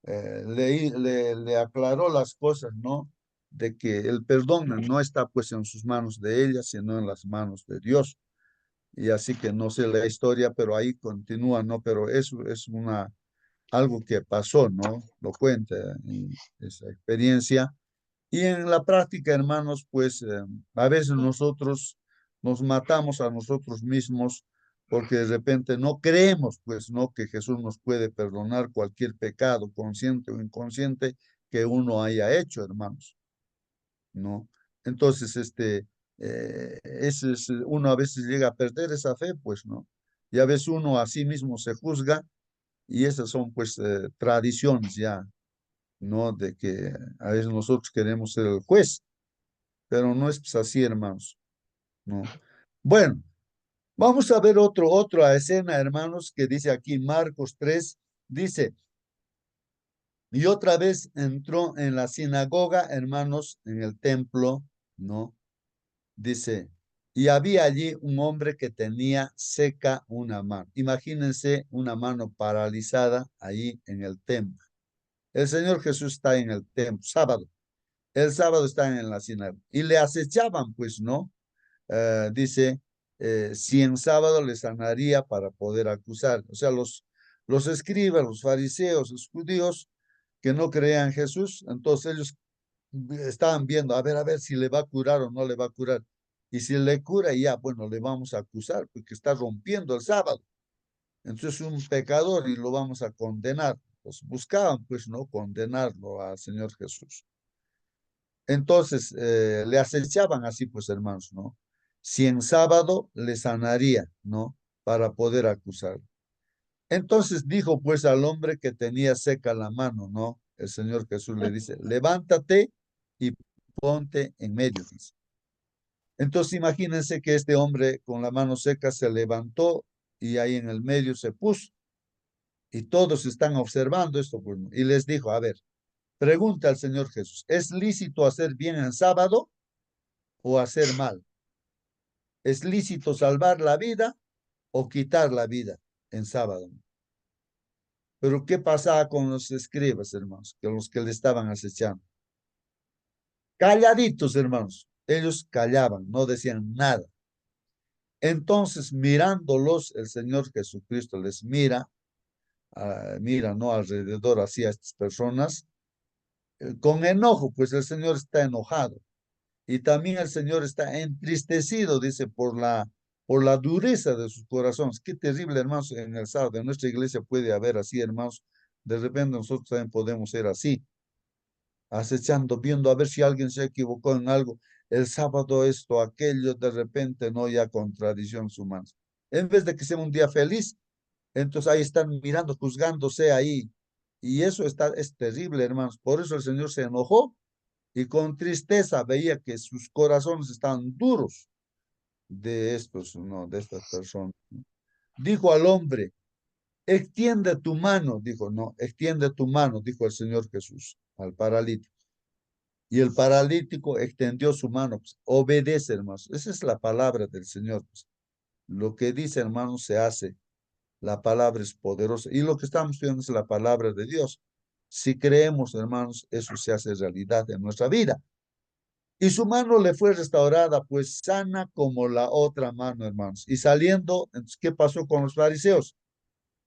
le aclaró las cosas, ¿no? De que el perdón no está pues en sus manos de ella, sino en las manos de Dios. Y así que no sé la historia, pero ahí continúa, ¿no? Pero eso es algo que pasó, ¿no? Lo cuenta en esa experiencia. Y en la práctica, hermanos, pues a veces nosotros nos matamos a nosotros mismos porque de repente no creemos, pues, ¿no? Que Jesús nos puede perdonar cualquier pecado, consciente o inconsciente, que uno haya hecho, hermanos, ¿no? Entonces, uno a veces llega a perder esa fe, pues, ¿no? Y a veces uno a sí mismo se juzga y esas son, pues, tradiciones ya, ¿no? De que a veces nosotros queremos ser el juez, pero no es pues, así, hermanos, ¿no? Bueno, vamos a ver otra escena, hermanos, que dice aquí Marcos 3, dice, y otra vez entró en la sinagoga, hermanos, en el templo, ¿no? Dice, y había allí un hombre que tenía seca una mano. Imagínense una mano paralizada ahí en el templo. El Señor Jesús está en el templo, sábado. El sábado está en la sinagoga. Y le acechaban, pues, ¿no? Dice, si en sábado le sanaría para poder acusar. O sea, los escribas, los fariseos, los judíos que no creían en Jesús, entonces ellos estaban viendo, a ver si le va a curar o no le va a curar. Y si le cura, ya, bueno, le vamos a acusar porque está rompiendo el sábado. Entonces es un pecador y lo vamos a condenar. Pues buscaban, pues, no condenarlo al Señor Jesús. Entonces le acechaban así, pues, hermanos, ¿no? Si en sábado le sanaría, ¿no? Para poder acusar. Entonces dijo, pues, al hombre que tenía seca la mano, ¿no? El Señor Jesús le dice, levántate y ponte en medio, dice. Entonces imagínense que este hombre con la mano seca se levantó y ahí en el medio se puso. Y todos están observando esto, pues, y les dijo, a ver, Pregunta al Señor Jesús, ¿es lícito hacer bien en sábado o hacer mal? ¿Es lícito salvar la vida o quitar la vida en sábado? Pero ¿qué pasaba con los escribas, hermanos? Que los que le estaban acechando. Calladitos, hermanos. Ellos callaban, no decían nada. Entonces, mirándolos, el Señor Jesucristo les mira, mira, ¿no? Alrededor así a estas personas, con enojo, pues el Señor está enojado. Y también el Señor está entristecido, dice, por la dureza de sus corazones. Qué terrible, hermanos, en el sábado. En nuestra iglesia puede haber así, hermanos. De repente nosotros también podemos ser así, acechando, viendo a ver si alguien se equivocó en algo. El sábado esto, aquello, de repente no ya contradicciones humanas. En vez de que sea un día feliz, entonces ahí están mirando, juzgándose ahí. Y eso es terrible, hermanos. Por eso el Señor se enojó y con tristeza veía que sus corazones estaban duros de estos, ¿no? De estas personas. Dijo al hombre, extiende tu mano, dijo, no, extiende tu mano, dijo el Señor Jesús al paralítico. Y el paralítico extendió su mano, pues, obedece, hermanos. Esa es la palabra del Señor. Pues. Lo que dice, hermanos, se hace. La palabra es poderosa. Y lo que estamos estudiando es la palabra de Dios. Si creemos, hermanos, eso se hace realidad en nuestra vida. Y su mano le fue restaurada, pues sana como la otra mano, hermanos. Y saliendo, entonces, ¿qué pasó con los fariseos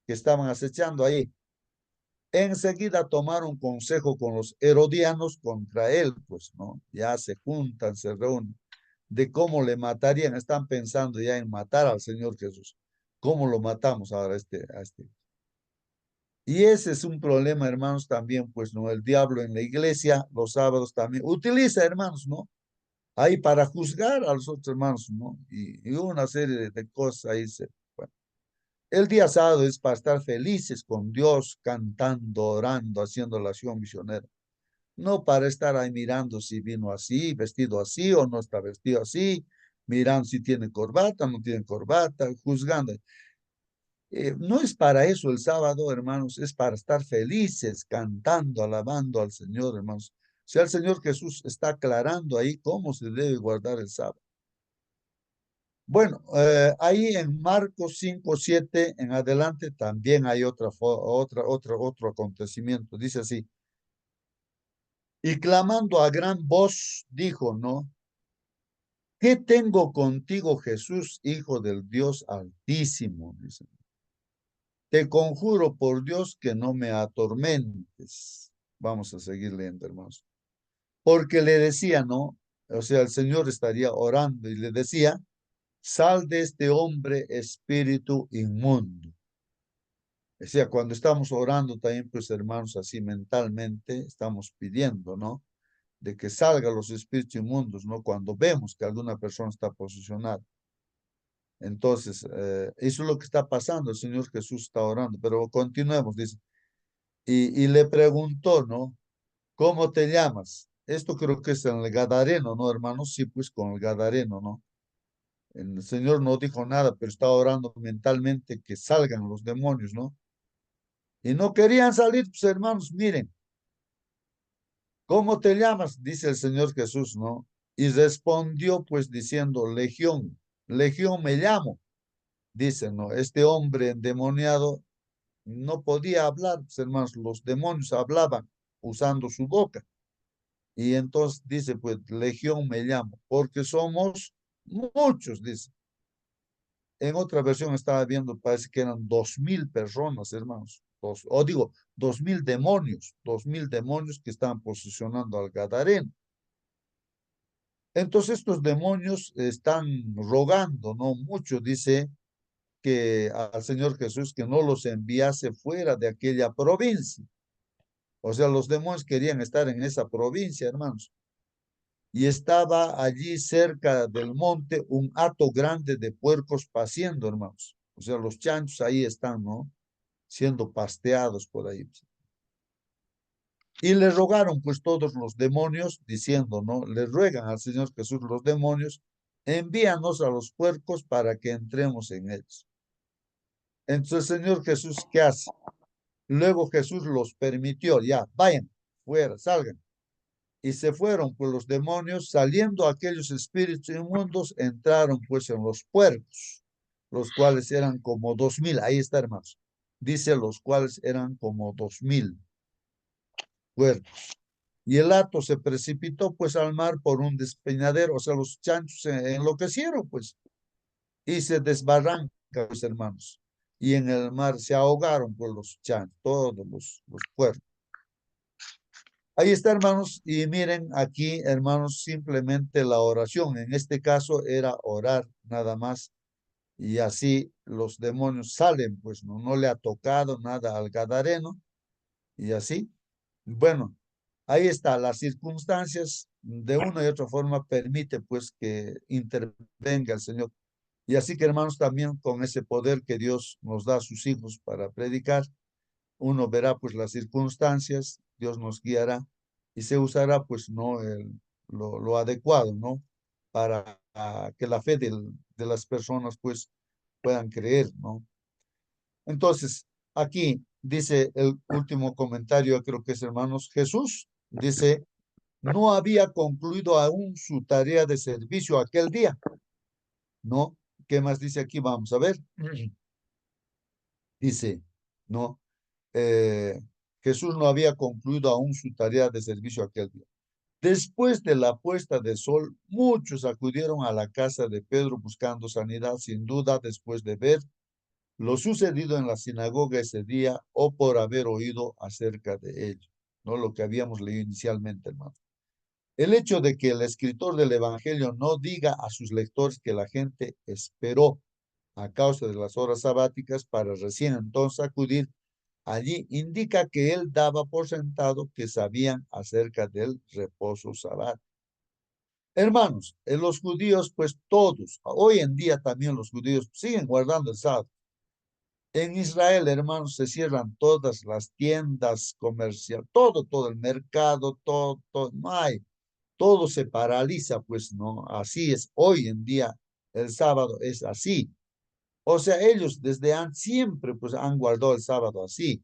que estaban acechando ahí? Enseguida tomaron consejo con los herodianos contra él, pues, ¿no? Ya se juntan, se reúnen, de cómo le matarían. Están pensando ya en matar al Señor Jesús. ¿Cómo lo matamos ahora a este? Y ese es un problema, hermanos, también, pues, ¿no? El diablo en la iglesia, los sábados también, utiliza, hermanos, ¿no? Ahí para juzgar a los otros hermanos, ¿no? Y una serie de cosas ahí. Bueno. El día sábado es para estar felices con Dios, cantando, orando, haciendo la acción misionera. No para estar ahí mirando si vino así, vestido así o no está vestido así, mirando si tiene corbata, no tiene corbata, juzgando. No es para eso el sábado, hermanos, es para estar felices, cantando, alabando al Señor, hermanos. O sea, el Señor Jesús está aclarando ahí cómo se debe guardar el sábado. Bueno, ahí en Marcos 5:7 en adelante también hay otro acontecimiento. Dice así, y clamando a gran voz, dijo, ¿no? ¿Qué tengo contigo, Jesús, Hijo del Dios Altísimo? Dice. Te conjuro por Dios que no me atormentes. Vamos a seguir leyendo, hermanos. Porque le decía, ¿no? O sea, el Señor estaría orando y le decía, sal de este hombre espíritu inmundo. O sea, cuando estamos orando también, pues hermanos, así mentalmente estamos pidiendo, ¿no? De que salgan los espíritus inmundos, ¿no? Cuando vemos que alguna persona está posicionada. Entonces, eso es lo que está pasando. El Señor Jesús está orando, pero continuemos, dice. Y le preguntó, ¿no? ¿Cómo te llamas? Esto creo que es en el Gadareno, ¿no, hermanos? Sí, pues con el Gadareno, ¿no? El Señor no dijo nada, pero estaba orando mentalmente que salgan los demonios, ¿no? Y no querían salir, pues hermanos, miren, ¿cómo te llamas? Dice el Señor Jesús, ¿no? Y respondió pues diciendo, Legión, Legión me llamo. Dice, ¿no? Este hombre endemoniado no podía hablar, pues hermanos, los demonios hablaban usando su boca. Y entonces dice, pues, Legión me llamo, porque somos muchos, dice. En otra versión estaba viendo, parece que eran 2000 personas, hermanos. O digo, 2000 demonios que estaban posicionando al Gadareno. Entonces estos demonios están rogando, ¿no? Mucho, dice, que al Señor Jesús que no los enviase fuera de aquella provincia. O sea, los demonios querían estar en esa provincia, hermanos. Y estaba allí cerca del monte un hato grande de puercos paciendo, hermanos. O sea, los chanchos ahí están, ¿no? Siendo pasteados por ahí. Y le rogaron pues todos los demonios, diciendo, ¿no? Le ruegan al Señor Jesús los demonios, envíanos a los puercos para que entremos en ellos. Entonces el Señor Jesús, ¿qué hace? Luego Jesús los permitió, ya, vayan, fuera, salgan. Y se fueron, pues los demonios, saliendo aquellos espíritus inmundos, entraron pues en los puercos, los cuales eran como 2000. Ahí está, hermanos. Dice los cuales eran como 2000 puercos. Y el hato se precipitó pues al mar por un despeñadero, o sea, los chanchos se enloquecieron pues, y se desbarrancan los hermanos. Y en el mar se ahogaron por los chanchos, todos los puercos. Ahí está, hermanos, y miren aquí, hermanos, simplemente la oración. En este caso era orar nada más, y así los demonios salen, pues no le ha tocado nada al gadareno, y así. Bueno, ahí está, las circunstancias de una y otra forma permite pues que intervenga el Señor. Y así que, hermanos, también con ese poder que Dios nos da a sus hijos para predicar, uno verá pues las circunstancias, Dios nos guiará y se usará pues no lo adecuado, ¿no? Para que la fe de las personas pues puedan creer, ¿no? Entonces, aquí dice el último comentario, creo que es hermanos, Jesús dice, no había concluido aún su tarea de servicio aquel día, ¿no? ¿Qué más dice aquí? Vamos a ver. Dice, ¿no? Jesús no había concluido aún su tarea de servicio aquel día. Después de la puesta de sol, muchos acudieron a la casa de Pedro buscando sanidad, sin duda, después de ver lo sucedido en la sinagoga ese día o por haber oído acerca de ello, ¿no? Lo que habíamos leído inicialmente, hermano. El hecho de que el escritor del Evangelio no diga a sus lectores que la gente esperó a causa de las horas sabáticas para recién entonces acudir allí indica que él daba por sentado que sabían acerca del reposo sabático. Hermanos, los judíos, pues todos, hoy en día también los judíos siguen guardando el sábado. En Israel, hermanos, se cierran todas las tiendas comerciales, todo el mercado, todo, no hay, todo se paraliza, pues no, así es. Hoy en día, el sábado es así. O sea, ellos desde siempre pues han guardado el sábado así.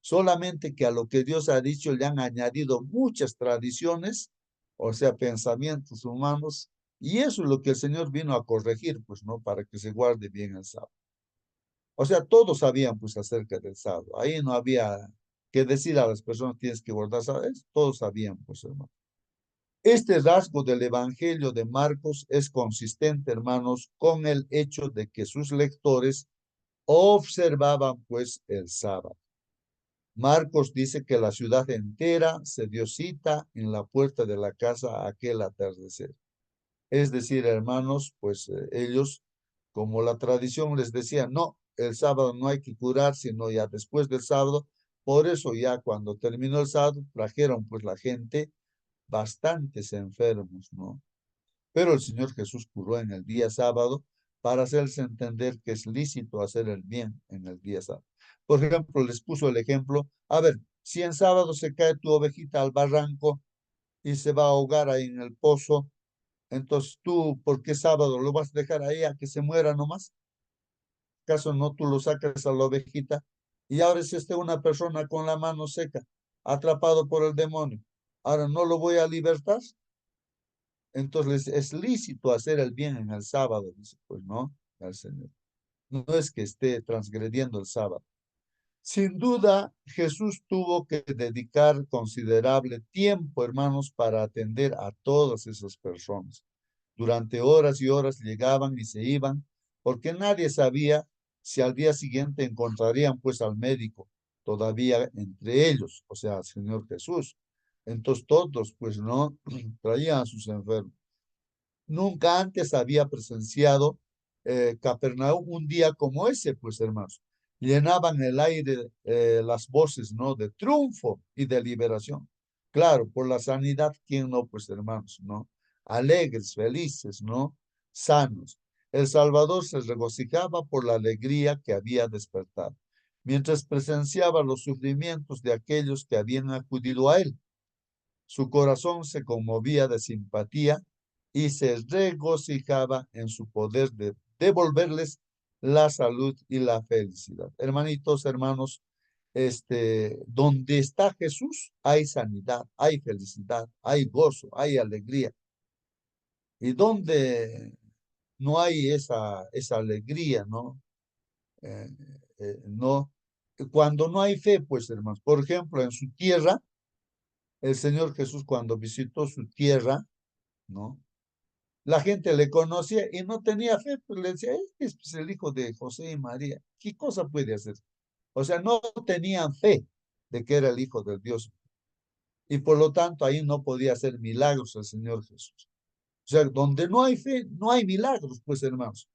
Solamente que a lo que Dios ha dicho le han añadido muchas tradiciones, o sea, pensamientos humanos, y eso es lo que el Señor vino a corregir, pues, ¿no? Para que se guarde bien el sábado. O sea, todos sabían, pues, acerca del sábado. Ahí no había que decir a las personas tienes que guardar sábado. Todos sabían, pues, hermano. Este rasgo del Evangelio de Marcos es consistente, hermanos, con el hecho de que sus lectores observaban, pues, el sábado. Marcos dice que la ciudad entera se dio cita en la puerta de la casa aquel atardecer. Es decir, hermanos, pues ellos, como la tradición les decía, no, el sábado no hay que curar, sino ya después del sábado. Por eso ya cuando terminó el sábado, trajeron pues la gente bastantes enfermos, ¿no? Pero el Señor Jesús curó en el día sábado para hacerse entender que es lícito hacer el bien en el día sábado. Por ejemplo, les puso el ejemplo, a ver, si en sábado se cae tu ovejita al barranco y se va a ahogar ahí en el pozo, entonces tú, ¿por qué sábado lo vas a dejar ahí a que se muera nomás? ¿Acaso no tú lo sacas a la ovejita? Y ahora si esté una persona con la mano seca, atrapado por el demonio, ahora no lo voy a libertar. Entonces es lícito hacer el bien en el sábado, dice, pues no, al Señor. No es que esté transgrediendo el sábado. Sin duda, Jesús tuvo que dedicar considerable tiempo, hermanos, para atender a todas esas personas. Durante horas y horas llegaban y se iban, porque nadie sabía si al día siguiente encontrarían pues al médico todavía entre ellos, o sea, al Señor Jesús. Entonces todos pues no traían a sus enfermos. Nunca antes había presenciado Capernaum un día como ese, pues hermanos. Llenaban el aire las voces, ¿no? De triunfo y de liberación. Claro, por la sanidad, ¿quién no? Pues hermanos, ¿no? Alegres, felices, ¿no? Sanos. El Salvador se regocijaba por la alegría que había despertado, mientras presenciaba los sufrimientos de aquellos que habían acudido a él. Su corazón se conmovía de simpatía y se regocijaba en su poder de devolverles la salud y la felicidad. Hermanitos, hermanos, donde está Jesús, hay sanidad, hay felicidad, hay gozo, hay alegría. Y donde no hay esa alegría, ¿no? No, cuando no hay fe, pues hermanos, por ejemplo, en su tierra, el Señor Jesús cuando visitó su tierra, ¿no? La gente le conocía y no tenía fe, pues le decía, este es pues, el hijo de José y María, ¿qué cosa puede hacer? O sea, no tenían fe de que era el hijo del Dios. Y por lo tanto ahí no podía hacer milagros el Señor Jesús. O sea, donde no hay fe, no hay milagros, pues hermanos.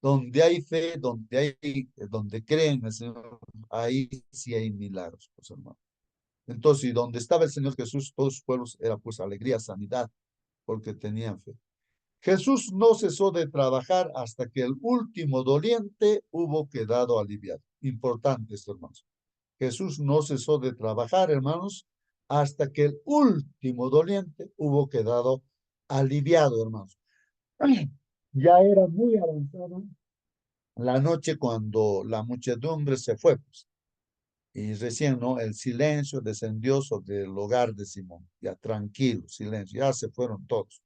Donde hay fe, donde creen en el Señor, ahí sí hay milagros, pues hermanos. Entonces, y donde estaba el Señor Jesús, todos sus pueblos era pues alegría, sanidad, porque tenían fe. Jesús no cesó de trabajar hasta que el último doliente hubo quedado aliviado. Importante esto, hermanos. Jesús no cesó de trabajar, hermanos, hasta que el último doliente hubo quedado aliviado, hermanos. Ya era muy avanzada la noche cuando la muchedumbre se fue, pues, y recién, ¿no? El silencio descendió sobre el hogar de Simón. Ya tranquilo, silencio, ya se fueron todos.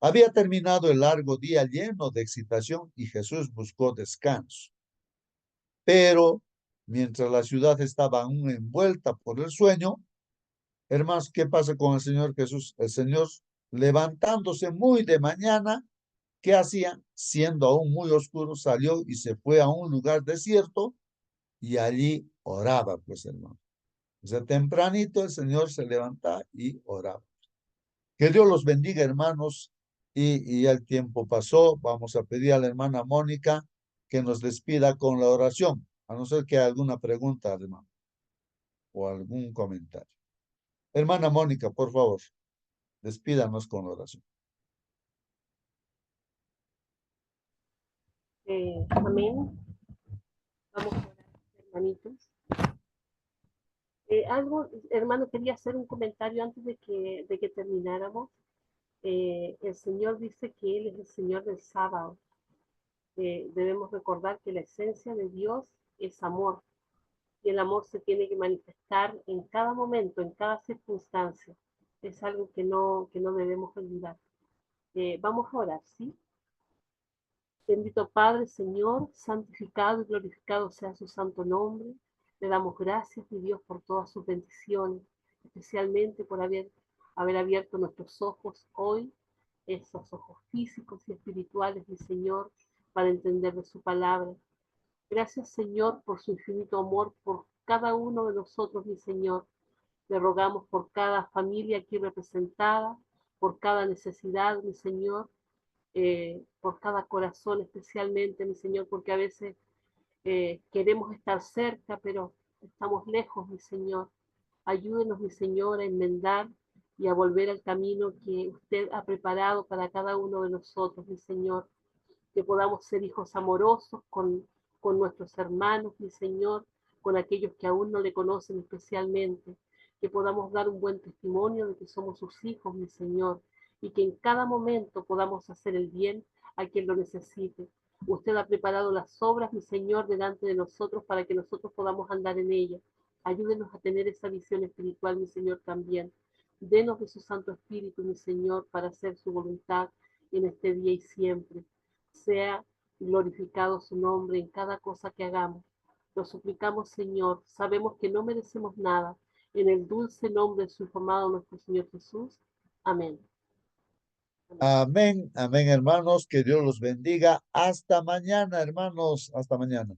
Había terminado el largo día lleno de excitación y Jesús buscó descanso. Pero mientras la ciudad estaba aún envuelta por el sueño, hermanos, ¿qué pasa con el Señor Jesús? El Señor, levantándose muy de mañana, ¿qué hacía? Siendo aún muy oscuro, salió y se fue a un lugar desierto y allí oraba, pues, hermano. O sea, tempranito el Señor se levantaba y oraba. Que Dios los bendiga, hermanos. Y el tiempo pasó. Vamos a pedir a la hermana Mónica que nos despida con la oración. A no ser que haya alguna pregunta, hermano, o algún comentario. Hermana Mónica, por favor, despídanos con la oración. Amén. Vamos a orar, hermanitos. Hermano, quería hacer un comentario antes de que termináramos. El Señor dice que Él es el Señor del sábado. Debemos recordar que la esencia de Dios es amor. Y el amor se tiene que manifestar en cada momento, en cada circunstancia. Es algo que no debemos olvidar. Vamos a orar, ¿sí? Bendito Padre, Señor, santificado y glorificado sea su santo nombre. Le damos gracias, mi Dios, por todas sus bendiciones, especialmente por haber abierto nuestros ojos hoy, esos ojos físicos y espirituales, mi Señor, para entender de su palabra. Gracias, Señor, por su infinito amor por cada uno de nosotros, mi Señor. Le rogamos por cada familia aquí representada, por cada necesidad, mi Señor, por cada corazón especialmente, mi Señor, porque a veces queremos estar cerca, pero estamos lejos, mi Señor. Ayúdenos, mi Señor, a enmendar y a volver al camino que usted ha preparado para cada uno de nosotros, mi Señor. Que podamos ser hijos amorosos con nuestros hermanos, mi Señor, con aquellos que aún no le conocen especialmente. Que podamos dar un buen testimonio de que somos sus hijos, mi Señor, y que en cada momento podamos hacer el bien a quien lo necesite. Usted ha preparado las obras, mi Señor, delante de nosotros para que nosotros podamos andar en ellas. Ayúdenos a tener esa visión espiritual, mi Señor, también. Denos de su Santo Espíritu, mi Señor, para hacer su voluntad en este día y siempre. Sea glorificado su nombre en cada cosa que hagamos. Lo suplicamos, Señor. Sabemos que no merecemos nada. En el dulce nombre de su amado nuestro Señor Jesús. Amén. Amén, amén, hermanos. Que Dios los bendiga. Hasta mañana, hermanos. Hasta mañana.